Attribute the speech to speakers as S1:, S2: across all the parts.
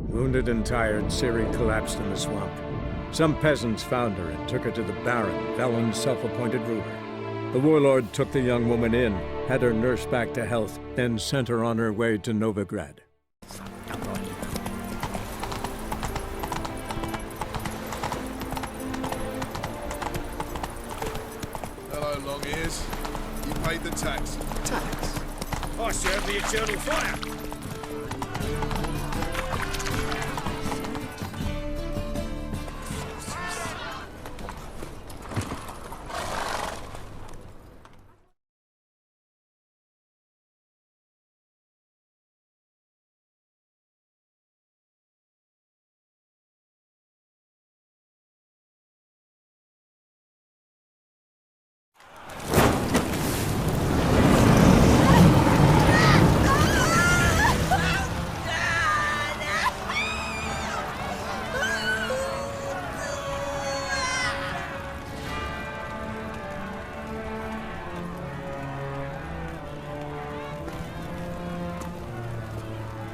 S1: Wounded and tired, Ciri collapsed in the swamp. Some peasants found her and took her to the Baron, Valen's self-appointed ruler. The warlord took the young woman in, had her nursed back to health, then sent her on her way to Novigrad.
S2: Hello, long ears. You paid the tax.
S3: Tax? I serve the eternal fire.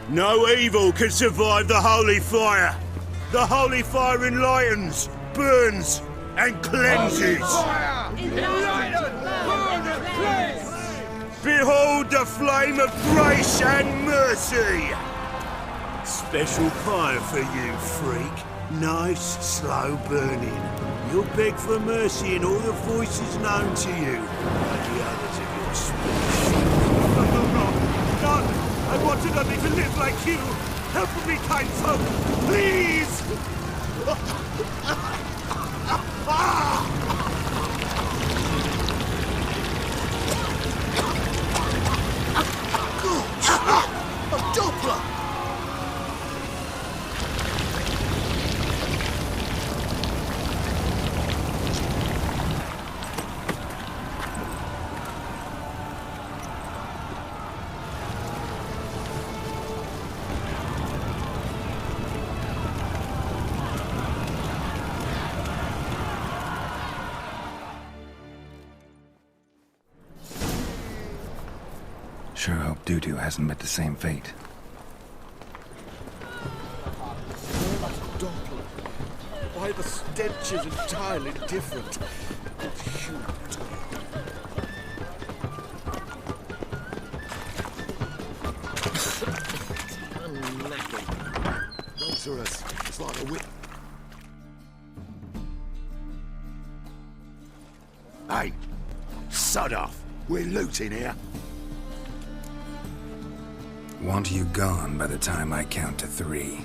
S4: No evil can survive the holy fire. The holy fire enlightens, burns, and cleanses. Behold the flame of grace and mercy. Special fire for you, freak. Nice, slow burning. You'll beg for mercy in all the voices known to you, like the others of your species. No! I wanted only to live like you! Help me, kind folk! Please!
S3: A Doppler!
S5: Sure hope Dudu hasn't met the same fate.
S2: Doppler. Why the stench is entirely different. Shoot. I'm knackered. Answer us. It's like a whip.
S4: Hey! Sod off! We're looting here.
S5: Want you gone by the time I count to 3.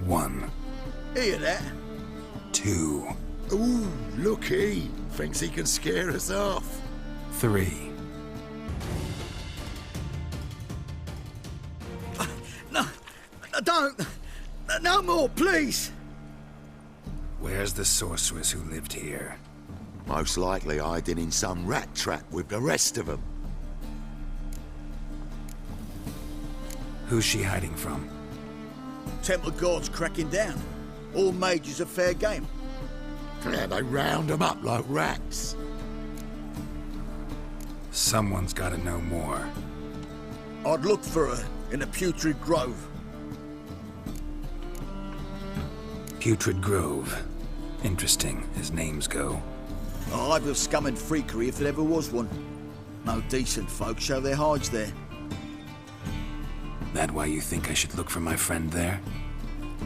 S5: 1.
S3: Hear that?
S5: 2.
S2: Ooh, looky. Thinks he can scare us off.
S5: 3.
S3: No, don't. No more, please.
S5: Where's the sorceress who lived here?
S2: Most likely hiding in some rat trap with the rest of them.
S5: Who's she hiding from?
S3: Temple Guard's cracking down. All mages are fair game.
S2: Yeah, they round them up like rats.
S5: Someone's gotta know more.
S3: I'd look for her in the Putrid Grove.
S5: Putrid Grove. Interesting, as names go.
S3: A hive of scum and freakery if there ever was one. No decent folk show their hides there.
S5: That why you think I should look for my friend there?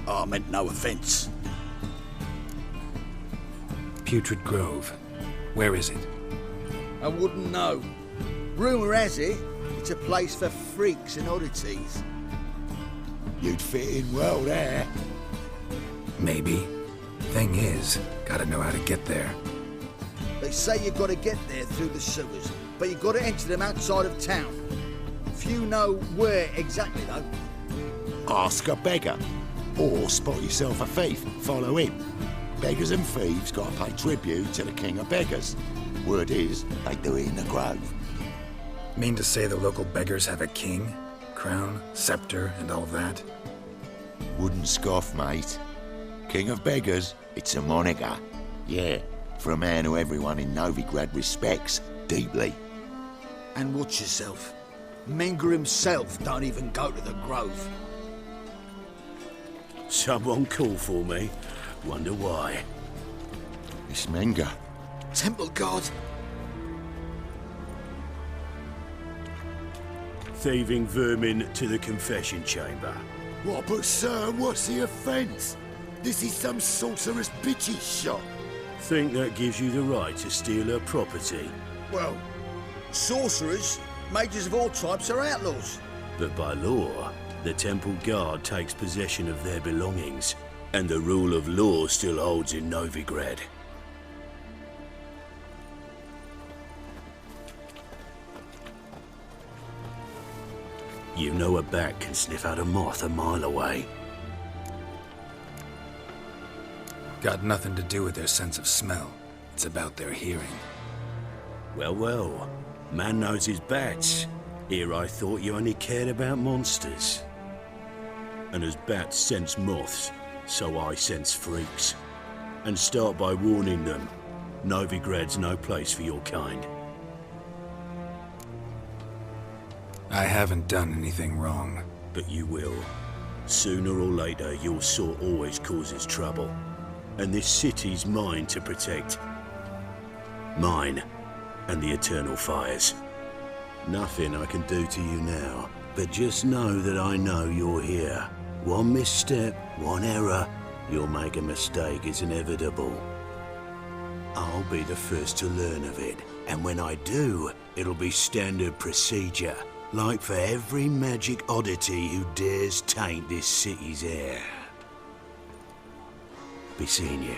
S3: I meant no offense.
S5: Putrid Grove. Where is it?
S3: I wouldn't know. Rumour has it, it's a place for freaks and oddities.
S2: You'd fit in well there.
S5: Maybe. Thing is, gotta know how to get there.
S3: They say you gotta get there through the sewers, but you gotta enter them outside of town. Few know where exactly, though.
S2: Ask a beggar. Or spot yourself a thief. Follow him. Beggars and thieves gotta pay tribute to the king of beggars. Word is, they do it in the grove.
S5: Mean to say the local beggars have a king? Crown, scepter, and all that?
S2: Wouldn't scoff, mate. King of beggars, it's a moniker. Yeah, for a man who everyone in Novigrad respects deeply.
S3: And watch yourself. Menger himself don't even go to the grove.
S4: Someone called for me. Wonder why.
S2: It's Menga.
S3: Temple God.
S4: Thieving vermin to the confession chamber.
S2: What, but sir, what's the offence? This is some sorcerer's bitchy shop.
S4: Think that gives you the right to steal her property.
S3: Well, sorcerers, mages of all types are outlaws.
S4: But by law, the temple guard takes possession of their belongings, and the rule of law still holds in Novigrad. You know a bat can sniff out a moth a mile away.
S5: Got nothing to do with their sense of smell. It's about their hearing.
S4: Well, well. Man knows his bats. Here I thought you only cared about monsters. And as bats sense moths, so I sense freaks. And start by warning them. Novigrad's no place for your kind.
S5: I haven't done anything wrong.
S4: But you will. Sooner or later, your sort always causes trouble. And this city's mine to protect. Mine and the eternal fires. Nothing I can do to you now, but just know that I know you're here. One misstep, one error, you'll make a mistake, it's inevitable. I'll be the first to learn of it, and when I do, it'll be standard procedure, like for every magic oddity who dares taint this city's air. Be seeing you.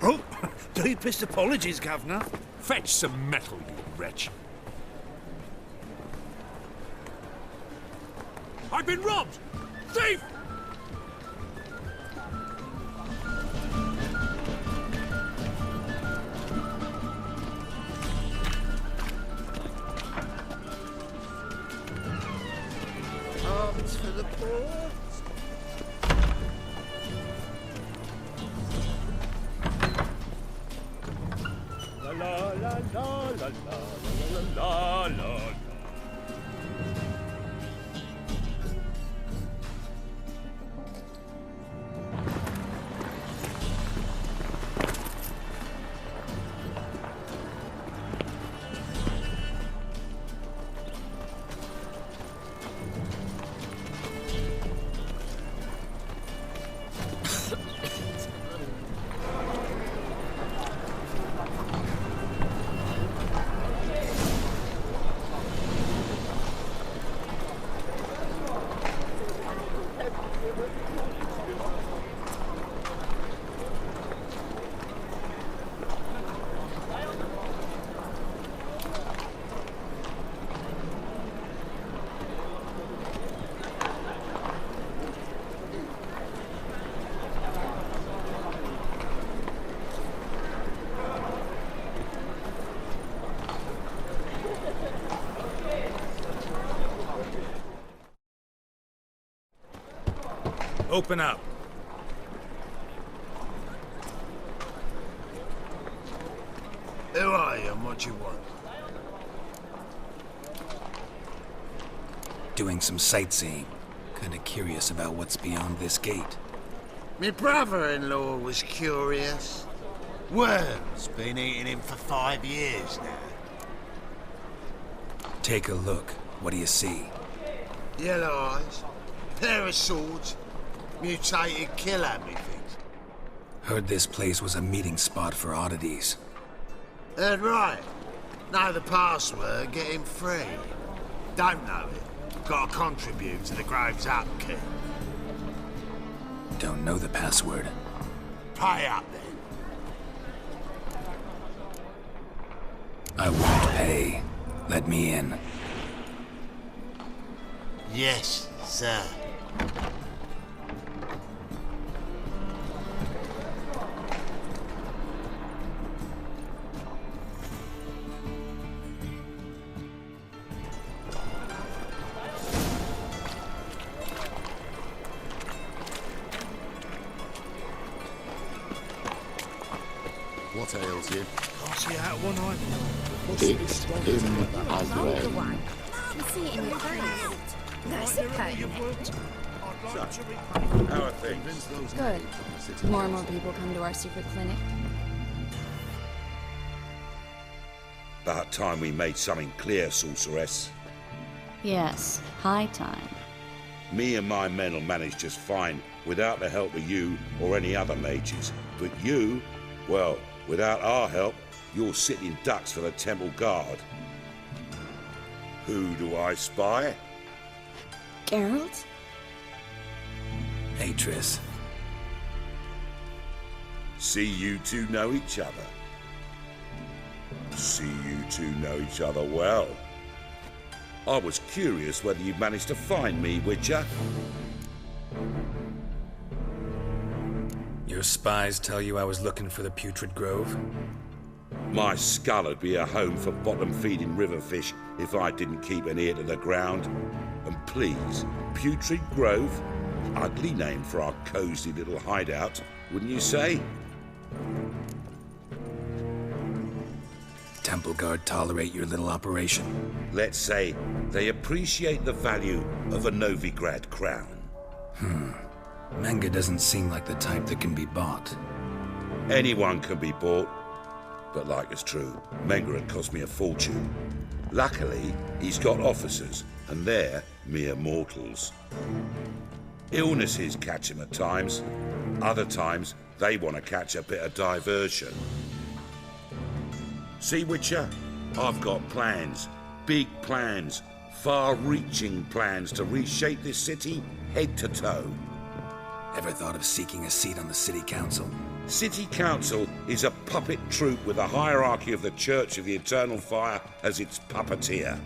S6: Oh, deepest apologies, Governor. Fetch some metal, you wretch. I've been robbed! Thief!
S3: Arms for the poor.
S6: La la la la la la la la. Open up.
S4: Who are you and what you want?
S5: Doing some sightseeing. Kinda curious about what's beyond this gate.
S7: My brother-in-law was curious. Worm's been eating him for 5 years now.
S5: Take a look. What do you see?
S7: Yellow eyes, pair of swords, mutated killer, methinks.
S5: Heard this place was a meeting spot for oddities.
S7: Heard right. Know the password, get him free. Don't know it. Gotta contribute to the Grove's upkeep.
S5: Don't know the password.
S7: Pay up then.
S5: I won't pay. Let me in.
S7: Yes, sir.
S2: What ails you?
S6: Can't see out one eye.
S2: It's him again.
S8: You see it in your face. That's a permanent.
S2: How are things?
S8: Good. More and more people come to our secret clinic.
S4: About time we made something clear, sorceress.
S8: Yes, high time.
S4: Me and my men will manage just fine without the help of you or any other mages. But you, well, without our help, you're sitting ducks for the temple guard. Who do I spy?
S8: Geralt?
S5: Hey, Triss.
S4: See you two know each other. See you two know each other well. I was curious whether you'd managed to find me, Witcher.
S5: Your spies tell you I was looking for the Putrid Grove?
S4: My skull'd be a home for bottom-feeding river fish if I didn't keep an ear to the ground. And please, Putrid Grove? Ugly name for our cozy little hideout, wouldn't you say?
S5: Temple Guard tolerate your little operation?
S4: Let's say they appreciate the value of a Novigrad crown.
S5: Manga doesn't seem like the type that can be bought.
S4: Anyone can be bought, but like it's true, Menga had cost me a fortune. Luckily, he's got officers, and they're mere mortals. Illnesses catch him at times. Other times, they want to catch a bit of diversion. See, Witcher? I've got plans. Big plans. Far-reaching plans to reshape this city head to toe.
S5: Ever thought of seeking a seat on the city council?
S4: City Council is a puppet troupe with a hierarchy of the Church of the Eternal Fire as its puppeteer.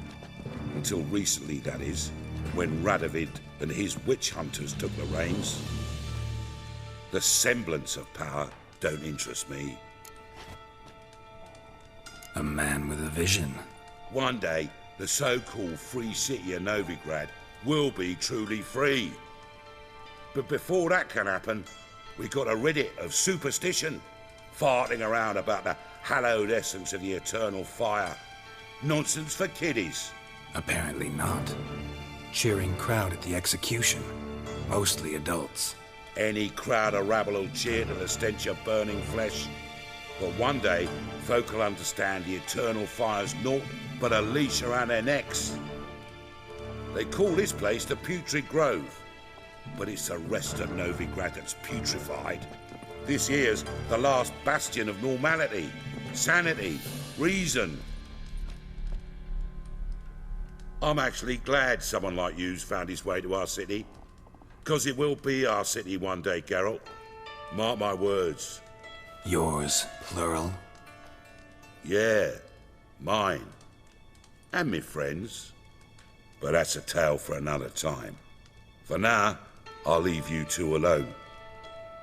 S4: Until recently, that is, when Radovid and his witch hunters took the reins. The semblance of power don't interest me.
S5: A man with a vision.
S4: One day, the so-called free city of Novigrad will be truly free. But before that can happen, we got to rid it of superstition, farting around about the hallowed essence of the eternal fire. Nonsense for kiddies.
S5: Apparently not. Cheering crowd at the execution. Mostly adults.
S4: Any crowd of rabble will cheer to the stench of burning flesh. But one day, folk will understand the eternal fire's naught but a leash around their necks. They call this place the Putrid Grove, but it's the rest of Novigrad that's putrefied. This here's the last bastion of normality, sanity, reason. I'm actually glad someone like you's found his way to our city, 'cause it will be our city one day, Geralt. Mark my words.
S5: Yours, plural?
S4: Yeah, mine. And me friends. But that's a tale for another time. For now, I'll leave you two alone.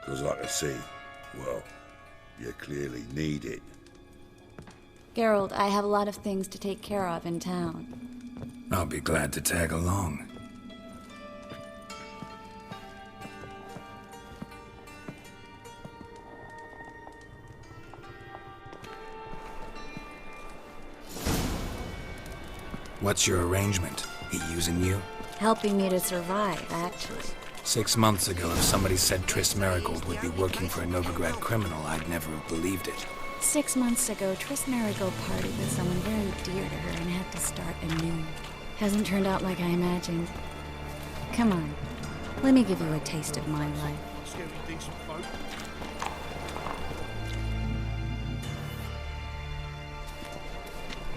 S4: 'Cause I can see, well, you clearly need it.
S8: Geralt, I have a lot of things to take care of in town.
S5: I'll be glad to tag along. What's your arrangement? He using you?
S8: Helping me to survive, actually.
S5: 6 months ago, if somebody said Triss Marigold would be working for a Novigrad criminal, I'd never have believed it.
S8: 6 months ago, Triss Marigold partied with someone very dear to her and had to start anew. Hasn't turned out like I imagined. Come on, let me give you a taste of my life.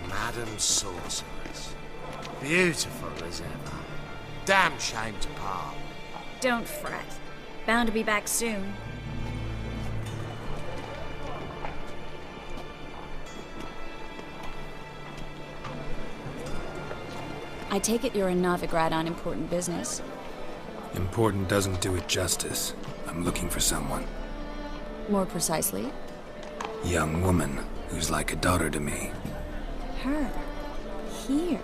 S7: Madam Sorceress. Beautiful as ever. Damn shame to part.
S8: Don't fret. Bound to be back soon. I take it you're a Novigrad on important business.
S5: Important doesn't do it justice. I'm looking for someone.
S8: More precisely?
S5: Young woman who's like a daughter to me.
S8: Her? Here?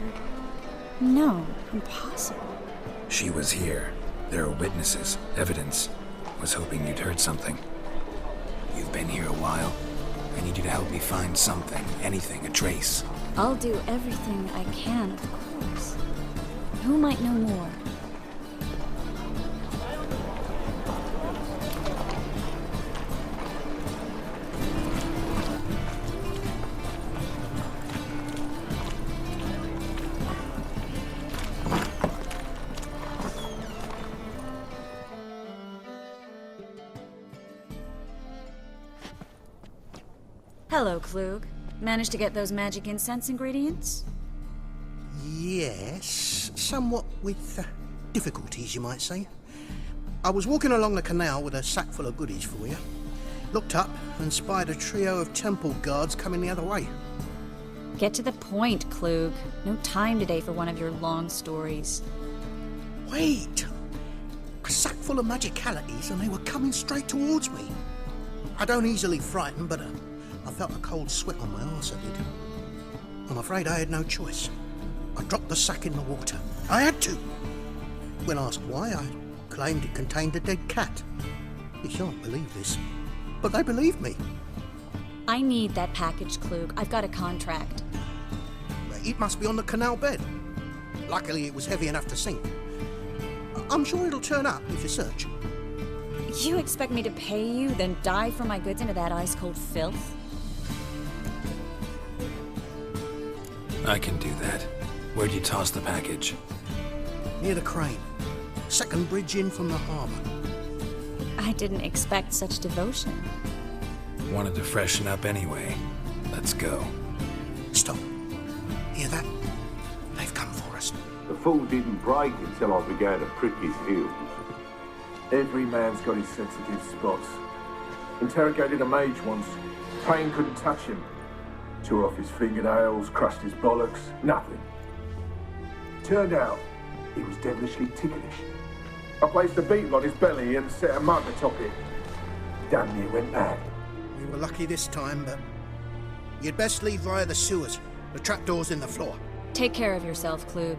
S8: No, impossible.
S5: She was here. There are witnesses, evidence. Was hoping you'd heard something. You've been here a while. I need you to help me find something, anything, a trace.
S8: I'll do everything I can, of course. Who might know more? Hello, Klug. Managed to get those magic incense ingredients?
S9: Yes, somewhat with difficulties, you might say. I was walking along the canal with a sack full of goodies for you. Looked up and spied a trio of temple guards coming the other way.
S8: Get to the point, Klug. No time today for one of your long stories.
S9: Wait! A sack full of magicalities and they were coming straight towards me. I don't easily frighten, but I felt a cold sweat on my arse, I did. I'm afraid I had no choice. I dropped the sack in the water. I had to. When asked why, I claimed it contained a dead cat. You shan't believe this, but they believed me.
S8: I need that package, Klug. I've got a contract.
S9: It must be on the canal bed. Luckily, it was heavy enough to sink. I'm sure it'll turn up if you search.
S8: You expect me to pay you, then dive for my goods into that ice-cold filth?
S5: I can do that. Where'd you toss the package?
S9: Near the crane. Second bridge in from the harbour.
S8: I didn't expect such devotion.
S5: Wanted to freshen up anyway. Let's go.
S9: Stop. Hear that? They've come for us.
S10: The fool didn't break until I began to prick his heels. Every man's got his sensitive spots. Interrogated a mage once. Pain couldn't touch him. Tore off his fingernails, crushed his bollocks, nothing. Turned out, he was devilishly ticklish. I placed a beetle on his belly and set a mug atop it. Damn near went mad.
S9: We were lucky this time, but you'd best leave via the sewers. The trapdoor's in the floor.
S8: Take care of yourself, Klug.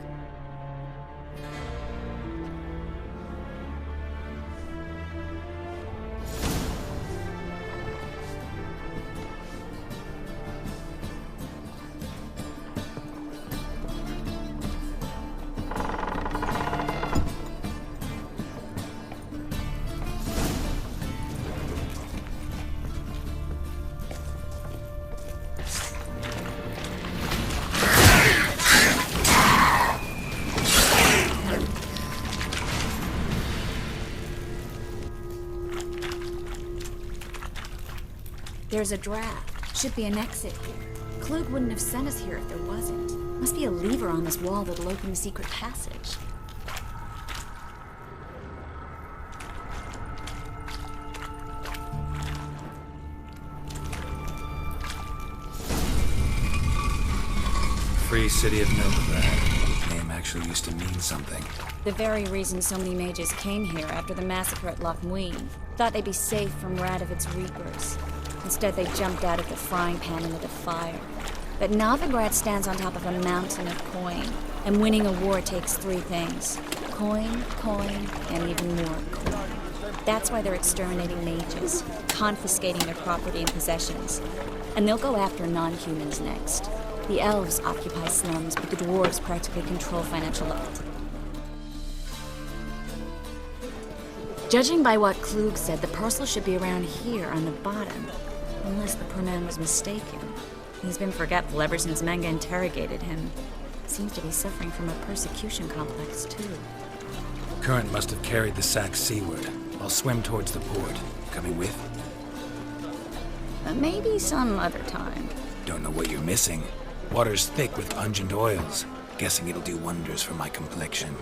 S8: There's a draft. Should be an exit here. Klug wouldn't have sent us here if there wasn't. Must be a lever on this wall that'll open the secret passage.
S5: Free City of Novigrad. Name actually used to mean something.
S8: The very reason so many mages came here after the massacre at Loch Muin. Thought they'd be safe from Radovit's reapers. Instead, they jumped out of the frying pan into the fire. But Novigrad stands on top of a mountain of coin, and winning a war takes three things. Coin, and even more coin. That's why they're exterminating mages, confiscating their property and possessions. And they'll go after non-humans next. The elves occupy slums, but the dwarves practically control financial wealth. Judging by what Klug said, the parcel should be around here on the bottom. Unless the poor man was mistaken. He's been forgetful ever since Manga interrogated him. Seems to be suffering from a persecution complex, too.
S5: Current must have carried the sack seaward. I'll swim towards the port. Coming with?
S8: Maybe some other time.
S5: Don't know what you're missing. Water's thick with pungent oils. Guessing it'll do wonders for my complexion.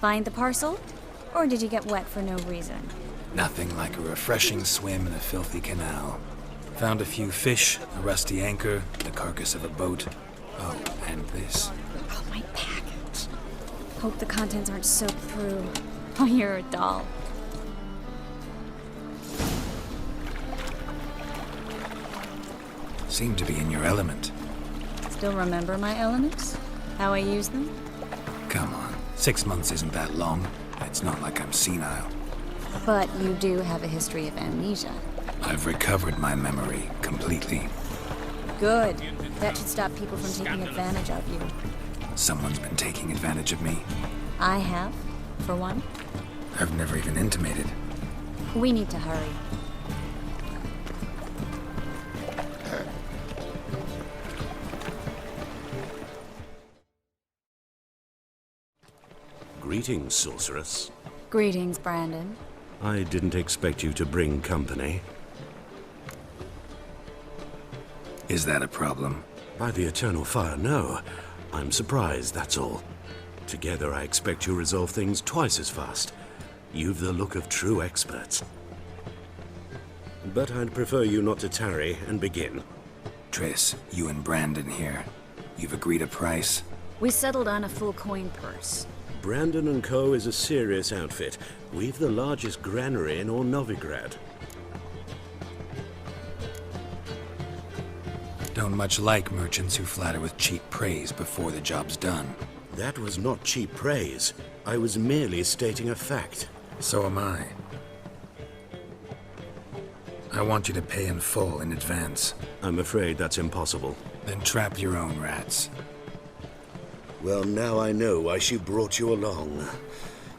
S8: Find the parcel? Or did you get wet for no reason?
S5: Nothing like a refreshing swim in a filthy canal. Found a few fish, a rusty anchor, the carcass of a boat. Oh, and this.
S8: Oh, my package. Hope the contents aren't soaked through. Oh, you're a doll.
S5: Seem to be in your element.
S8: Still remember my elements? How I use them?
S5: Come on, 6 months isn't that long. It's not like I'm senile.
S8: But you do have a history of amnesia.
S5: I've recovered my memory completely.
S8: Good. That should stop people from taking advantage of you.
S5: Someone's been taking advantage of me.
S8: I have, for one.
S5: I've never even intimated.
S8: We need to hurry.
S4: Greetings, sorceress.
S8: Greetings, Brandon.
S4: I didn't expect you to bring company.
S5: Is that a problem?
S4: By the eternal fire, no. I'm surprised, that's all. Together, I expect you resolve things twice as fast. You've the look of true experts. But I'd prefer you not to tarry and begin.
S5: Triss, you and Brandon here. You've agreed a price?
S8: We settled on a full coin purse.
S4: Brandon & Co. is a serious outfit. We've the largest granary in all Novigrad.
S5: Don't much like merchants who flatter with cheap praise before the job's done.
S4: That was not cheap praise. I was merely stating a fact.
S5: So am I. I want you to pay in full in advance.
S4: I'm afraid that's impossible.
S5: Then trap your own rats.
S4: Well, now I know why she brought you along.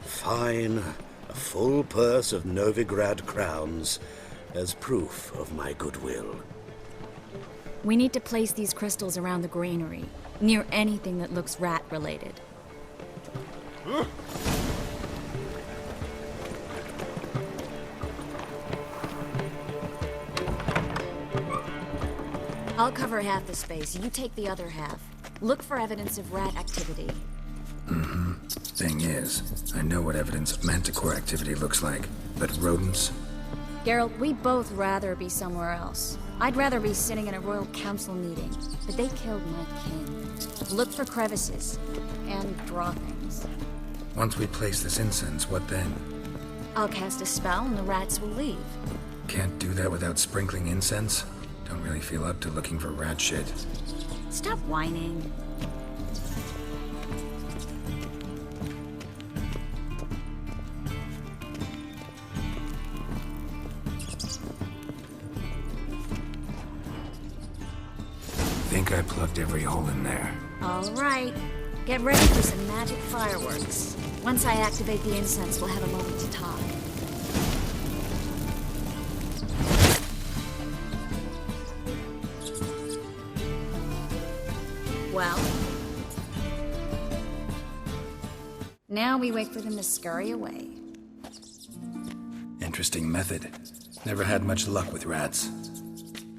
S4: Fine. A full purse of Novigrad crowns as proof of my goodwill.
S8: We need to place these crystals around the granary, near anything that looks rat-related. I'll cover half the space, you take the other half. Look for evidence of rat activity.
S5: Thing is, I know what evidence of manticore activity looks like, but rodents?
S8: Geralt, we'd both rather be somewhere else. I'd rather be sitting in a royal council meeting, but they killed my king. Look for crevices, and draw things.
S5: Once we place this incense, what then?
S8: I'll cast a spell and the rats will leave.
S5: Can't do that without sprinkling incense? Don't really feel up to looking for rat shit.
S8: Stop whining.
S5: Think I plugged every hole in there.
S8: All right. Get ready for some magic fireworks. Once I activate the incense, we'll have a moment to talk. Well? Now we wait for them to scurry away.
S5: Interesting method. Never had much luck with rats.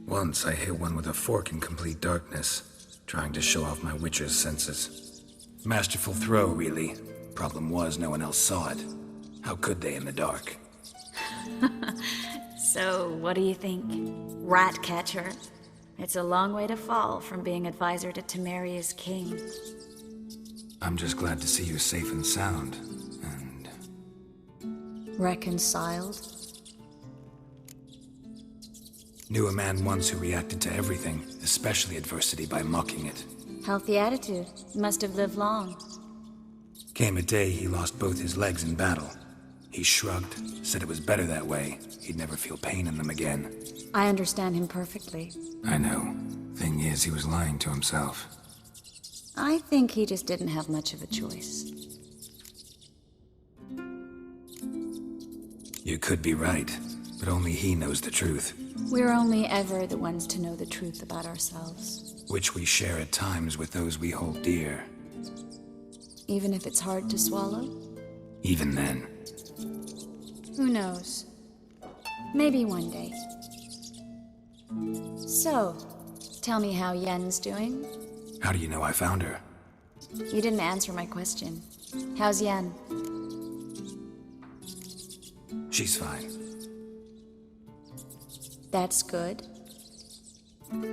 S5: Once I hit one with a fork in complete darkness, trying to show off my witcher's senses. Masterful throw, really. Problem was, no one else saw it. How could they in the dark?
S8: So, what do you think? Rat catcher? It's a long way to fall from being advisor to Temeria's king.
S5: I'm just glad to see you safe and sound, and...
S8: Reconciled?
S5: Knew a man once who reacted to everything, especially adversity, by mocking it.
S8: Healthy attitude. Must have lived long.
S5: Came a day he lost both his legs in battle. He shrugged, said it was better that way. He'd never feel pain in them again.
S8: I understand him perfectly.
S5: I know. Thing is, he was lying to himself.
S8: I think he just didn't have much of a choice.
S5: You could be right, but only he knows the truth.
S8: We're only ever the ones to know the truth about ourselves.
S5: Which we share at times with those we hold dear.
S8: Even if it's hard to swallow?
S5: Even then.
S8: Who knows? Maybe one day. So, tell me how Yen's doing?
S5: How do you know I found her?
S8: You didn't answer my question. How's Yen?
S5: She's fine.
S8: That's good.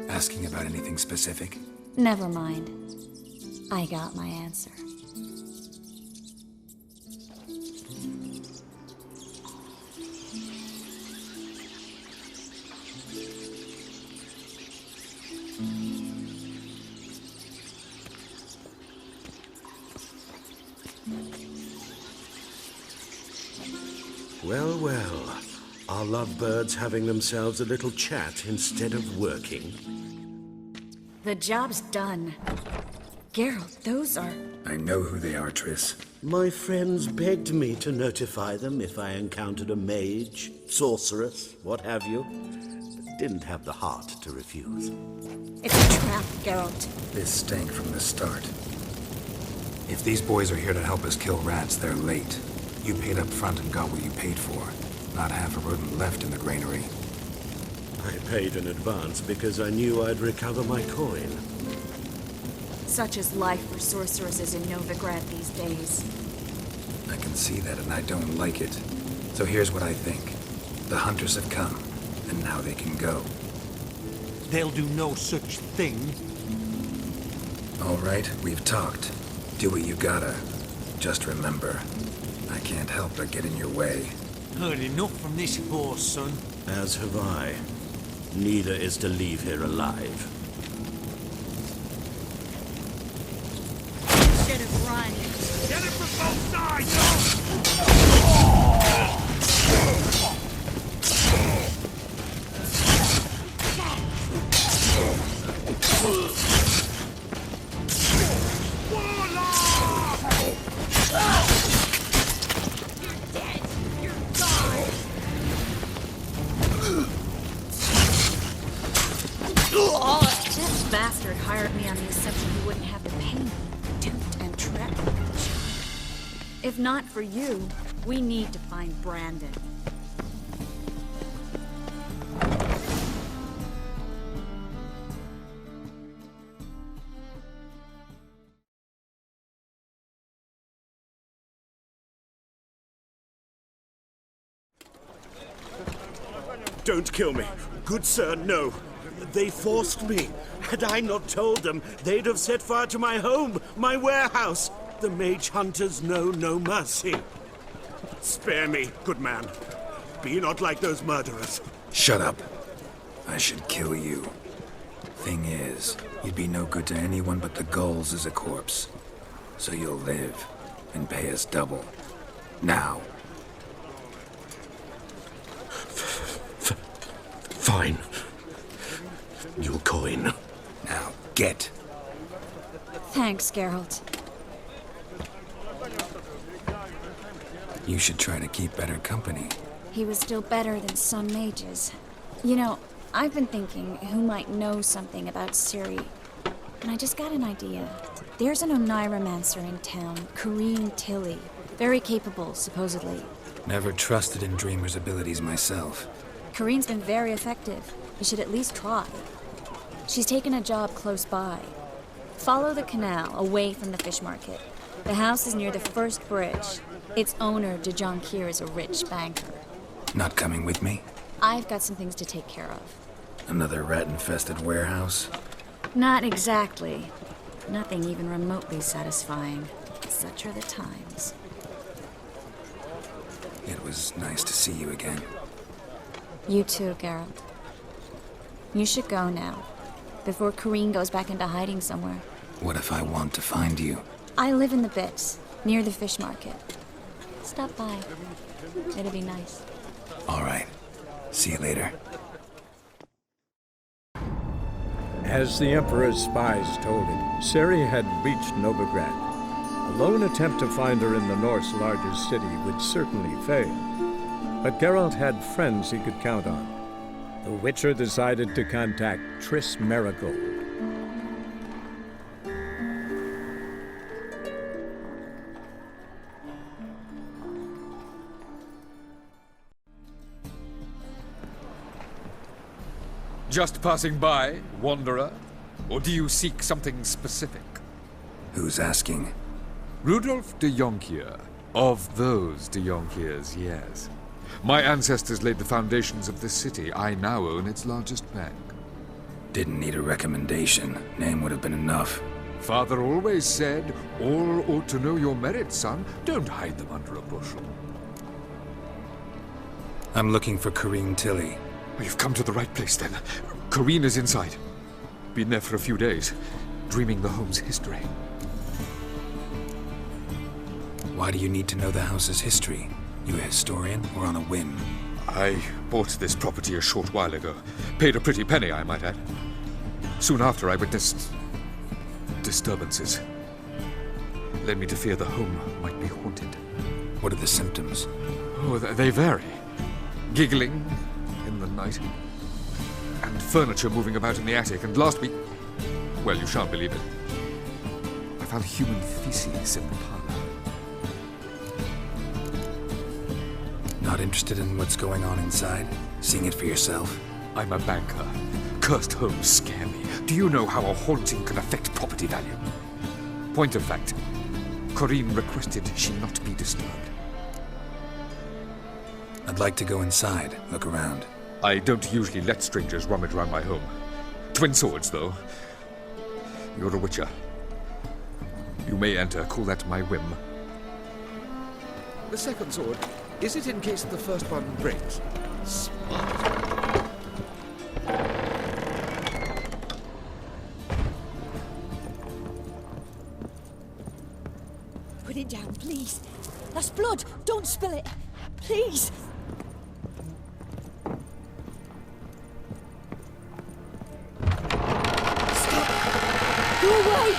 S5: Asking about anything specific?
S8: Never mind. I got my answer.
S4: Well, well. Are lovebirds having themselves a little chat instead of working?
S8: The job's done. Geralt, those are...
S5: I know who they are, Triss.
S4: My friends begged me to notify them if I encountered a mage, sorceress, what have you, but didn't have the heart to refuse.
S8: It's a trap, Geralt.
S5: This stank from the start. If these boys are here to help us kill rats, they're late. You paid up front and got what you paid for. Not half a rodent left in the granary.
S4: I paid in advance because I knew I'd recover my coin.
S8: Such is life for sorceresses in Novigrad these days.
S5: I can see that, and I don't like it. So here's what I think. The hunters have come, and now they can go.
S6: They'll do no such thing.
S5: All right, we've talked. Do what you gotta. Just remember, I can't help but get in your way.
S6: Heard enough from this horse, son.
S4: As have I. Neither is to leave here alive.
S8: Should have run.
S6: Get it from both sides!
S8: That bastard hired me on the assumption he wouldn't have to pay me. Duped and trapped. If not for you, we need to find Brandon.
S4: Don't kill me. Good sir, no. They forced me. Had I not told them, they'd have set fire to my home, my warehouse. The mage hunters know no mercy. Spare me, good man. Be not like those murderers.
S5: Shut up. I should kill you. Thing is, you'd be no good to anyone but the gulls as a corpse. So you'll live and pay us double. Now.
S4: Fine. Your coin.
S5: Now, get.
S8: Thanks, Geralt.
S5: You should try to keep better company.
S8: He was still better than some mages. You know, I've been thinking who might know something about Ciri. And I just got an idea. There's an Oneiromancer in town, Corrine Tilly. Very capable, supposedly.
S5: Never trusted in Dreamer's abilities myself.
S8: Corrine's been very effective. You should at least try. She's taken a job close by. Follow the canal, away from the fish market. The house is near the first bridge. Its owner, de Jonquier, is a rich banker.
S5: Not coming with me?
S8: I've got some things to take care of.
S5: Another rat-infested warehouse?
S8: Not exactly. Nothing even remotely satisfying. Such are the times.
S5: It was nice to see you again.
S8: You too, Geralt. You should go now, before Corrine goes back into hiding somewhere.
S5: What if I want to find you?
S8: I live in the Bits, near the fish market. Stop by. It'll be nice.
S5: All right. See you later.
S1: As the Emperor's spies told him, Ciri had reached Novigrad. A lone attempt to find her in the North's largest city would certainly fail. But Geralt had friends he could count on. The Witcher decided to contact Triss Marigold.
S11: Just passing by, wanderer? Or do you seek something specific?
S5: Who's asking?
S11: Rudolf de Jonquier. Of those de Jonquiers, yes. My ancestors laid the foundations of this city. I now own its largest bank.
S5: Didn't need a recommendation. Name would have been enough.
S11: Father always said, all ought to know your merits, son. Don't hide them under a bushel.
S5: I'm looking for Corrine Tilly.
S11: You've come to the right place, then. Corrine is inside. Been there for a few days, dreaming the home's history.
S5: Why do you need to know the house's history? You a historian or on a whim?
S11: I bought this property a short while ago. Paid a pretty penny, I might add. Soon after, I witnessed disturbances. Led me to fear the home might be haunted.
S5: What are the symptoms?
S11: Oh, they vary. Giggling in the night, and furniture moving about in the attic, and last week... well, you shan't believe it. I found human feces in the parlor.
S5: Not interested in what's going on inside? Seeing it for yourself?
S11: I'm a banker. Cursed homes scare me. Do you know how a haunting can affect property value? Point of fact, Corrine requested she not be disturbed.
S5: I'd like to go inside, look around.
S11: I don't usually let strangers rummage around my home. Twin swords, though. You're a witcher. You may enter, call that my whim. The second sword, is it in case the first one breaks? Smart.
S12: Put it down, please. That's blood. Don't spill it. Please. Stop. Go away.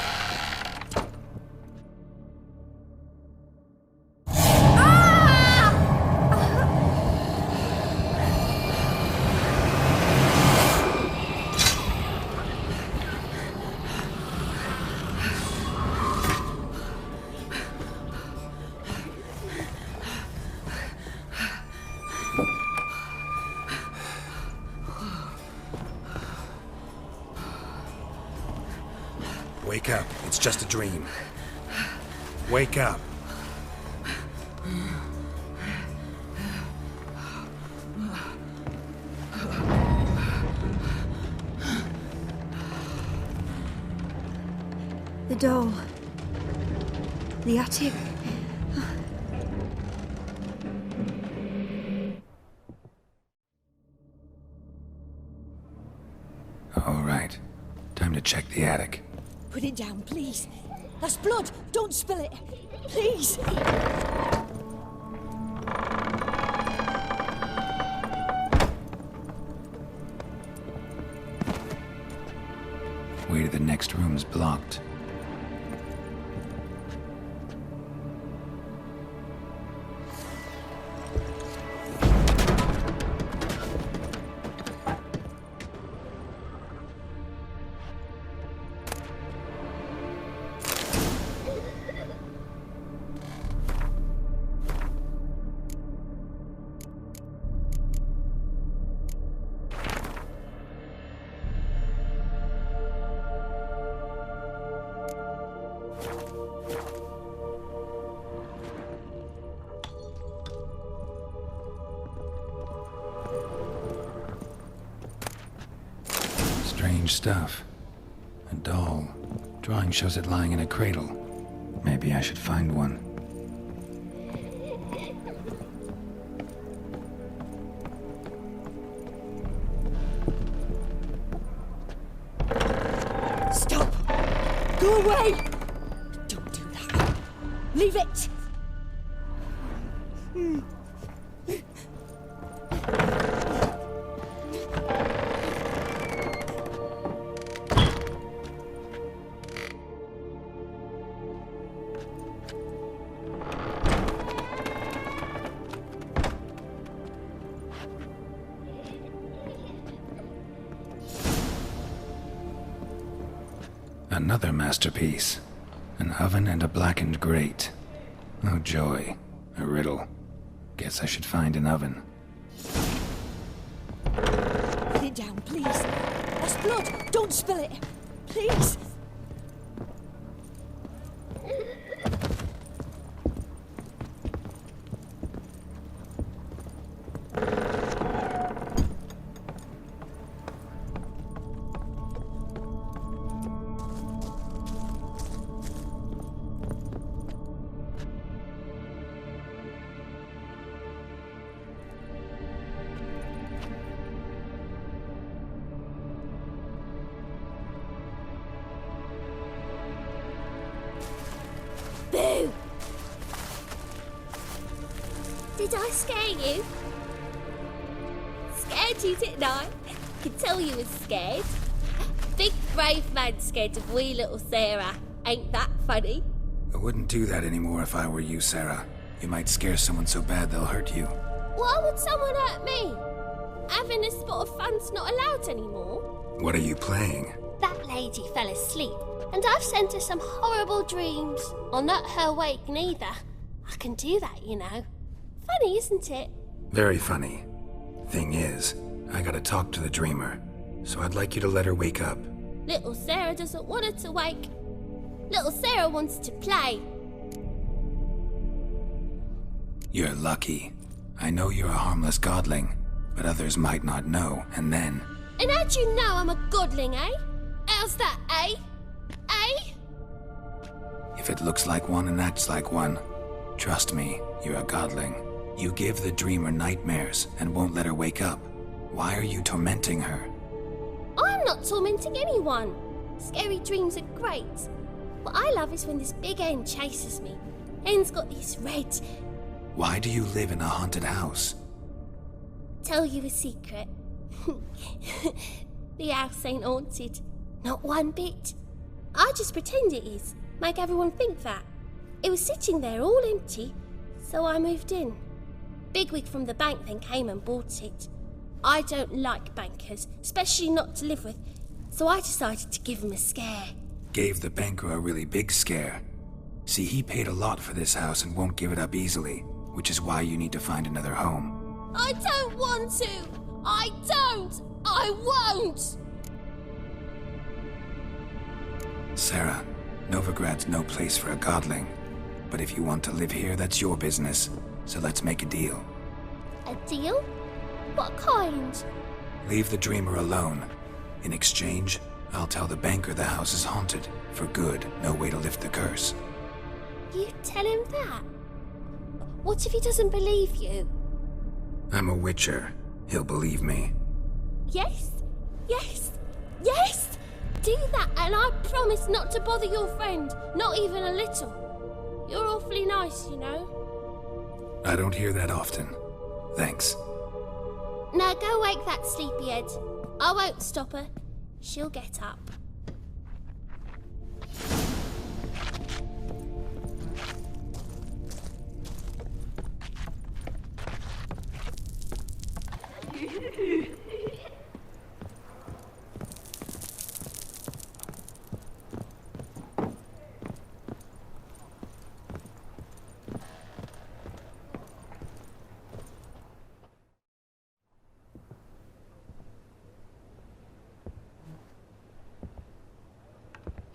S5: Wake up. It's just a dream. Wake up.
S12: The doll. The attic.
S5: All right. Time to check the attic.
S12: Put it down, please. That's blood. Don't spill it. Please.
S5: Way to the next room's blocked. Strange stuff. A doll. Drawing shows it lying in a cradle. Maybe I should find one.
S12: Stop! Go away! Don't do that. Leave it!
S5: Another masterpiece. An oven and a blackened grate. Oh joy. A riddle. Guess I should find an oven.
S12: Put it down, please. That's blood. Don't spill it. Please.
S13: Did I scare you? Scared you, didn't I? Could tell you was scared. Big brave man scared of wee little Sarah. Ain't that funny?
S5: I wouldn't do that anymore if I were you, Sarah. You might scare someone so bad they'll hurt you.
S13: Why would someone hurt me? Having a spot of fun's not allowed anymore.
S5: What are you playing?
S13: That lady fell asleep, and I've sent her some horrible dreams. I'll not her awake neither. I can do that, you know. Funny, isn't it?
S5: Very funny. Thing is, I gotta talk to the dreamer, so I'd like you to let her wake up.
S13: Little Sarah doesn't want her to wake. Little Sarah wants to play.
S5: You're lucky. I know you're a harmless godling, but others might not know, and then...
S13: And how'd you know I'm a godling, eh? How's that, eh? Eh?
S5: If it looks like one and acts like one, trust me, you're a godling. You give the dreamer nightmares and won't let her wake up. Why are you tormenting her?
S13: I'm not tormenting anyone. Scary dreams are great. What I love is when this big hen chases me. Hen's got these red...
S5: Why do you live in a haunted house?
S13: Tell you a secret. The house ain't haunted. Not one bit. I just pretend it is. Make everyone think that. It was sitting there all empty, so I moved in. Bigwig from the bank then came and bought it. I don't like bankers, especially not to live with, so I decided to give him a scare.
S5: Gave the banker a really big scare. See, he paid a lot for this house and won't give it up easily, which is why you need to find another home.
S13: I don't want to! I don't! I won't!
S5: Sarah, Novigrad's no place for a godling. But if you want to live here, that's your business. So let's make a deal.
S13: A deal? What kind?
S5: Leave the dreamer alone. In exchange, I'll tell the banker the house is haunted. For good, no way to lift the curse.
S13: You tell him that? What if he doesn't believe you?
S5: I'm a witcher. He'll believe me.
S13: Yes? Yes? Yes! Do that and I promise not to bother your friend. Not even a little. You're awfully nice, you know.
S5: I don't hear that often. Thanks.
S13: Now go wake that sleepyhead. I won't stop her. She'll get up.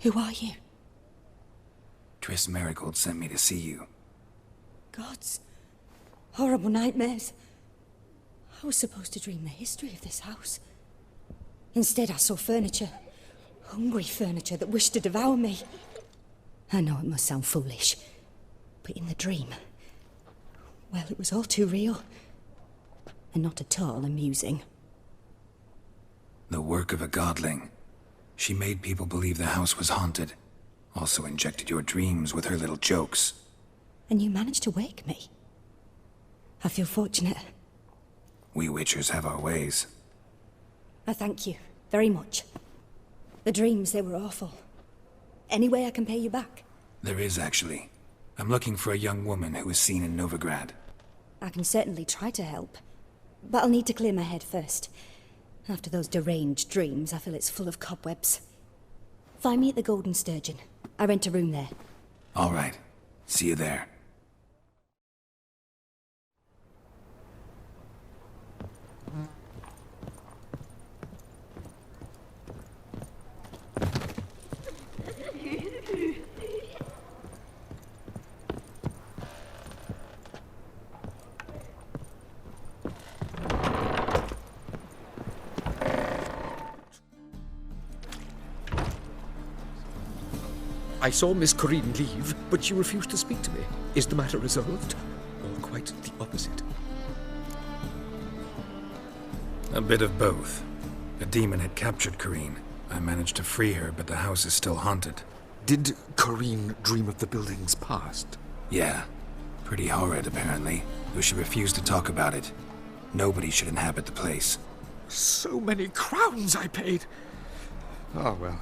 S12: Who are you?
S5: Triss Marigold sent me to see you.
S12: Gods. Horrible nightmares. I was supposed to dream the history of this house. Instead, I saw furniture. Hungry furniture that wished to devour me. I know it must sound foolish, but in the dream, well, it was all too real. And not at all amusing.
S5: The work of a godling. She made people believe the house was haunted. Also injected your dreams with her little jokes.
S12: And you managed to wake me. I feel fortunate.
S5: We witchers have our ways.
S12: I thank you very much. The dreams, they were awful. Any way I can pay you back?
S5: There is, actually. I'm looking for a young woman who was seen in Novigrad.
S12: I can certainly try to help. But I'll need to clear my head first. After those deranged dreams, I feel it's full of cobwebs. Find me at the Golden Sturgeon. I rent a room there.
S5: All right. See you there.
S6: I saw Miss Corinne leave, but she refused to speak to me. Is the matter resolved? Or quite the opposite?
S5: A bit of both. A demon had captured Corinne. I managed to free her, but the house is still haunted.
S6: Did Corinne dream of the building's past?
S5: Yeah. Pretty horrid, apparently, though she refused to talk about it. Nobody should inhabit the place.
S11: So many crowns I paid! Ah, well,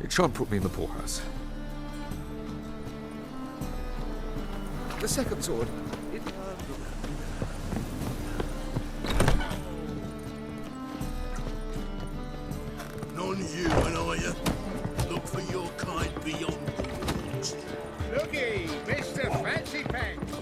S11: it shan't put me in the poorhouse. The second sword.
S7: Non-human, are you? Look for your kind beyond the woods.
S14: Looky, Mr. Fancy Pants.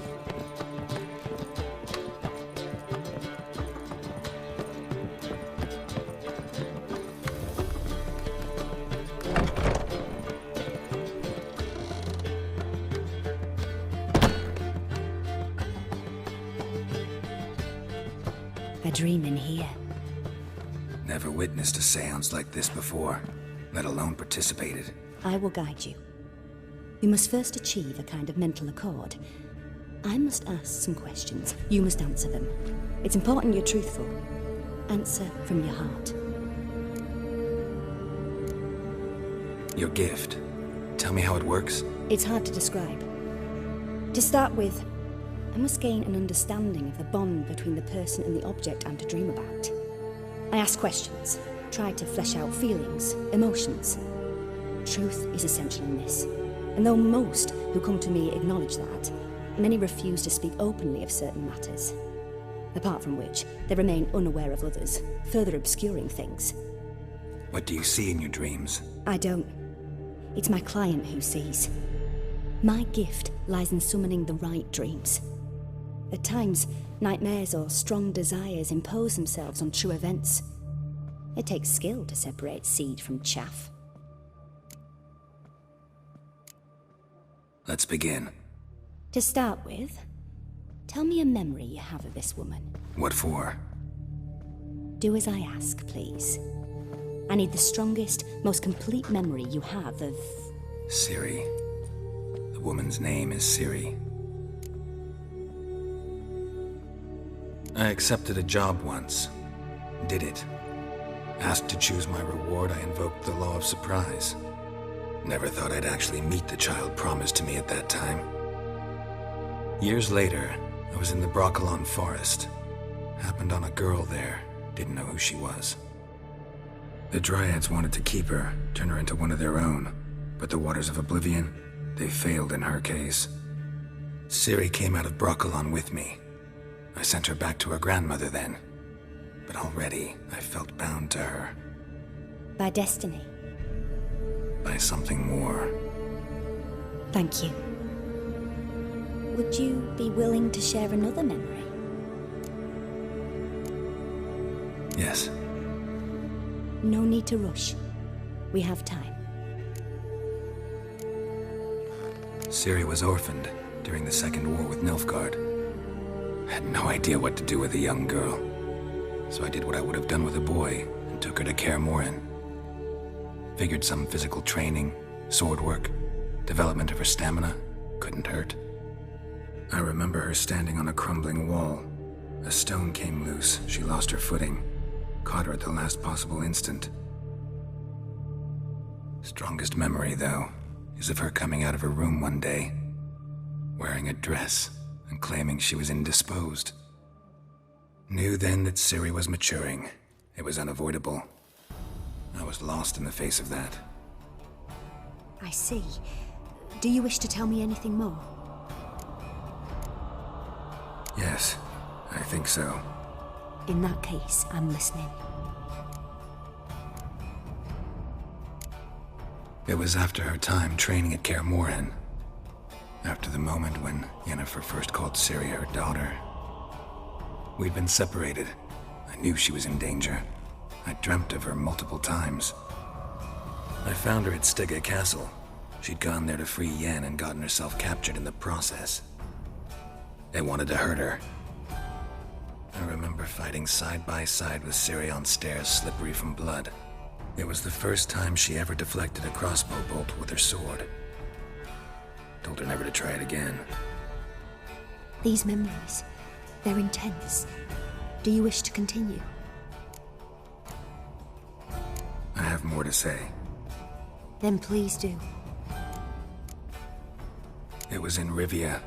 S12: A dream in here.
S5: Never witnessed a seance like this before, let alone participated.
S12: I will guide you. You must first achieve a kind of mental accord. I must ask some questions. You must answer them. It's important you're truthful. Answer from your heart.
S5: Your gift. Tell me how it works.
S12: It's hard to describe. To start with, I must gain an understanding of the bond between the person and the object I'm to dream about. I ask questions, try to flesh out feelings, emotions. Truth is essential in this, and though most who come to me acknowledge that, many refuse to speak openly of certain matters. Apart from which, they remain unaware of others, further obscuring things.
S5: What do you see in your dreams?
S12: I don't. It's my client who sees. My gift lies in summoning the right dreams. At times, nightmares or strong desires impose themselves on true events. It takes skill to separate seed from chaff.
S5: Let's begin.
S12: To start with, tell me a memory you have of this woman.
S5: What for?
S12: Do as I ask, please. I need the strongest, most complete memory you have of...
S5: Ciri. The woman's name is Ciri. I accepted a job once. Did it. Asked to choose my reward, I invoked the law of surprise. Never thought I'd actually meet the child promised to me at that time. Years later, I was in the Broccolon forest. Happened on a girl there. Didn't know who she was. The Dryads wanted to keep her, turn her into one of their own. But the Waters of Oblivion, they failed in her case. Ciri came out of Broccolon with me. I sent her back to her grandmother then. But already, I felt bound to her.
S12: By destiny.
S5: By something more.
S12: Thank you. Would you be willing to share another memory?
S5: Yes.
S12: No need to rush. We have time.
S5: Ciri was orphaned during the Second War with Nilfgaard. Had no idea what to do with a young girl. So I did what I would have done with a boy and took her to Kaer Morhen. Figured some physical training, sword work, development of her stamina couldn't hurt. I remember her standing on a crumbling wall. A stone came loose, she lost her footing. Caught her at the last possible instant. Strongest memory, though, is of her coming out of her room one day, wearing a dress and claiming she was indisposed. Knew then that Ciri was maturing. It was unavoidable. I was lost in the face of that.
S12: I see. Do you wish to tell me anything more?
S5: Yes, I think so.
S12: In that case, I'm listening.
S5: It was after her time training at Kaer Morhen. After the moment when Yennefer first called Ciri her daughter. We'd been separated. I knew she was in danger. I dreamt of her multiple times. I found her at Stygga Castle. She'd gone there to free Yen and gotten herself captured in the process. They wanted to hurt her. I remember fighting side by side with Ciri on stairs slippery from blood. It was the first time she ever deflected a crossbow bolt with her sword. Told her never to try it again.
S12: These memories, they're intense. Do you wish to continue?
S5: I have more to say.
S12: Then please do.
S5: It was in Rivia,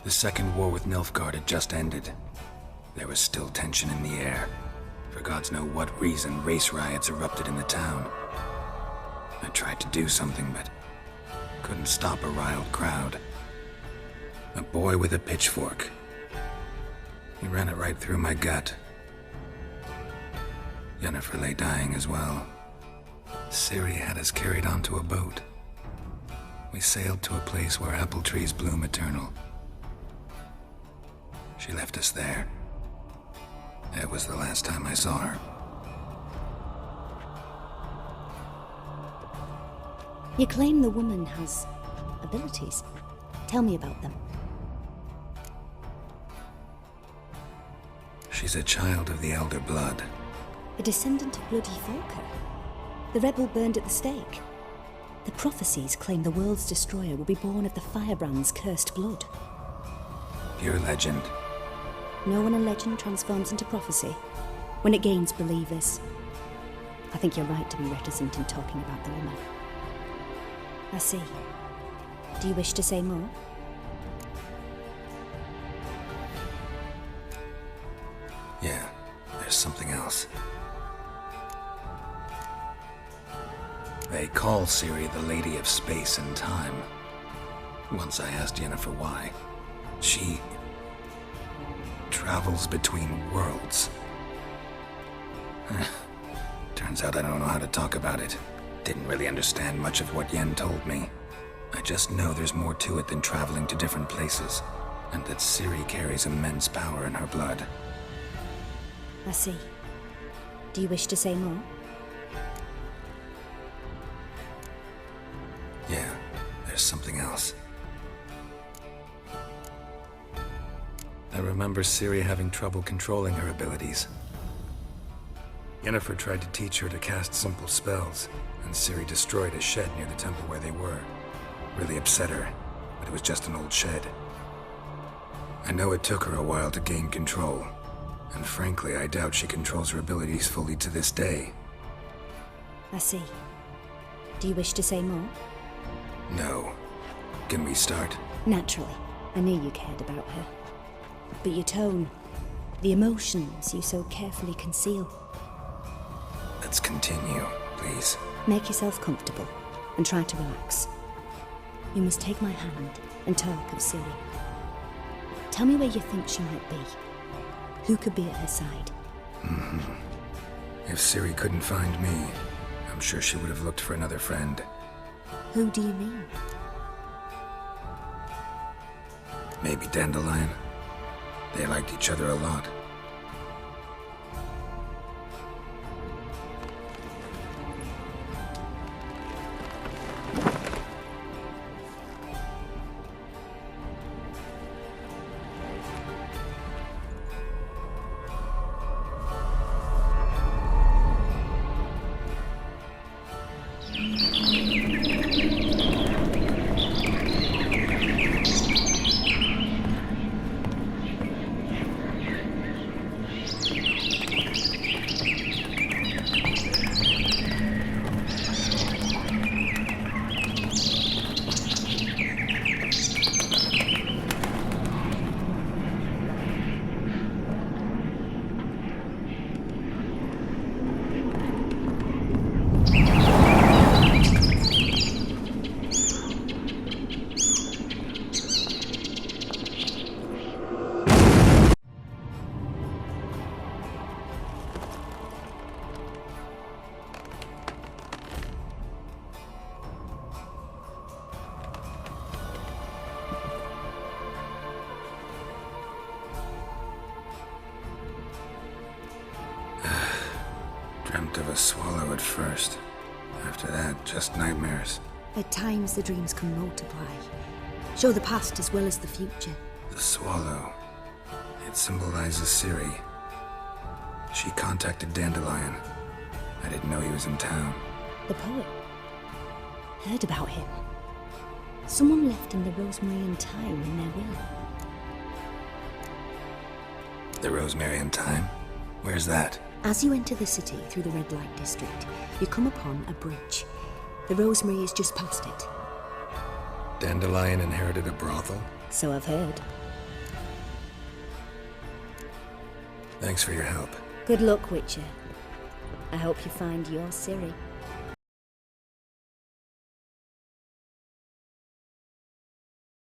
S5: The Second War with Nilfgaard had just ended. There was still tension in the air. For gods know what reason, race riots erupted in the town. I tried to do something, but couldn't stop a riled crowd. A boy with a pitchfork. He ran it right through my gut. Yennefer lay dying as well. Ciri had us carried onto a boat. We sailed to a place where apple trees bloom eternal. She left us there. It was the last time I saw her.
S12: You claim the woman has abilities. Tell me about them.
S5: She's a child of the Elder Blood.
S12: A descendant of bloody Volker. The rebel burned at the stake. The prophecies claim the world's destroyer will be born of the Firebrand's cursed blood.
S5: Pure legend.
S12: Know when a legend transforms into prophecy? When it gains believers. I think you're right to be reticent in talking about the woman. I see. Do you wish to say more?
S5: Yeah, there's something else. They call Ciri the Lady of Space and Time. Once I asked Yennefer why. She travels between worlds. Turns out I don't know how to talk about it. Didn't really understand much of what Yen told me. I just know there's more to it than traveling to different places, and that Ciri carries immense power in her blood.
S12: I see. Do you wish to say more?
S5: Yeah, there's something else. I remember Ciri having trouble controlling her abilities. Yennefer tried to teach her to cast simple spells, and Ciri destroyed a shed near the temple where they were. Really upset her, but it was just an old shed. I know it took her a while to gain control, and frankly, I doubt she controls her abilities fully to this day.
S12: I see. Do you wish to say more?
S5: No. Can we start?
S12: Naturally. I knew you cared about her. But your tone, the emotions you so carefully conceal.
S5: Let's continue, please.
S12: Make yourself comfortable and try to relax. You must take my hand and talk of Ciri. Tell me where you think she might be. Who could be at her side?
S5: If Ciri couldn't find me, I'm sure she would have looked for another friend.
S12: Who do you mean?
S5: Maybe Dandelion. They liked each other a lot. Dreamt of a swallow at first. After that, just nightmares.
S12: At times the dreams can multiply. Show the past as well as the future.
S5: The swallow. It symbolizes Ciri. She contacted Dandelion. I didn't know he was in town.
S12: The poet. Heard about him. Someone left him the Rosemary and Thyme in their will.
S5: The Rosemary and Thyme? Where's that?
S12: As you enter the city through the red light district, you come upon a bridge. The Rosemary is just past it.
S5: Dandelion inherited a brothel?
S12: So I've heard.
S5: Thanks for your help.
S8: Good luck, Witcher. I hope you find your Ciri.